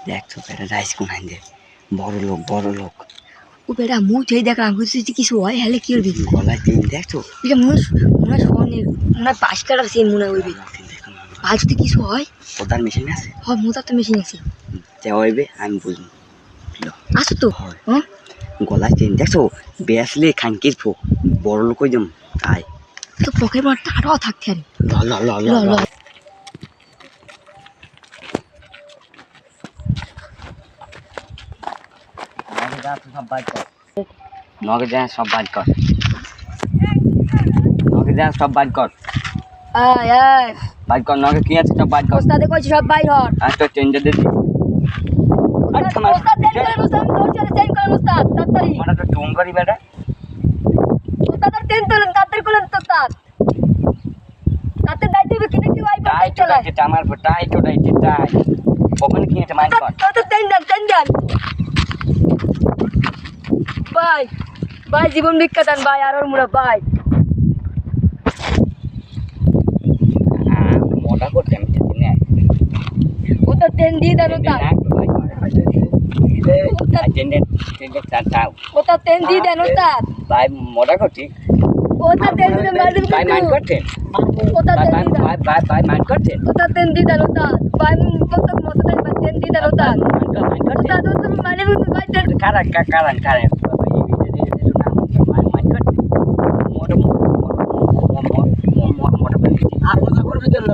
দেখ তো বেটা রাইস কোনাই দে বড় লোক ও বেটা মুখ ধুয়ে দেখলাম বুঝছি কিছু হয় হলে কি করবি গলায় চেন দেখ তো এটা মনে হয় স্বর্ণের মনে হয় 5 টাকার চেন মনে হইবে আর যদি কিছু হয় ওটার মেশিন আছে হয় মোটার তো মেশিন আছে তে হইবে আমি বুঝবো আসো তো হ্যাঁ গলায় চেন দেখছো বেসলে খানকির ফো বড় লোক হইতাম তাই তো পকেট মারটা আরও থাকতে আরে ল নগে যা সব বাদ কর আয় আয় বাদ কর নগে কি আছে সব বাদ কর ওস্তাদে কইছি সব বাইর হর আর তো চেঞ্জ দে ওস্তাদ চেন করে ওস্তাদ দৌড় চেন করে ওস্তাদ তাড়াতাড়ি মানে তো টুম করি বেটা ওস্তাদ আর চেন তোলেন তাড়াতাড়ি করেন তো ওস্তাদ তাতে দাইতে হবে কিনে কি ওয়াই টাই তো চলে ডাইতে আমার টাই তো ডাইতে টাই কখন কি এটা মাইন্ড কর তো চেন দেন ভাই জীবন বিখ্যাত ভাই আর ওর মুড়া ভাই মোটা করতে আমি যেতে নাই ও তো তেন দিয়ে দেন ওস্তাদ ও তো তেন দিয়ে দেন ওস্তাদ ভাই মোটা করছি ও তো তেন দিয়ে মার দিন ভাই মাইন্ড করছেন ও তো তেন দিয়ে ভাই মাইন্ড করছেন ও তো তেন দিয়ে দেন ওস্তাদ ভাই কত মত তেন দিয়ে দেন ওস্তাদ ওস্তাদ ও তো মার দিন ভাই তেন কারণ আর মজা করবে না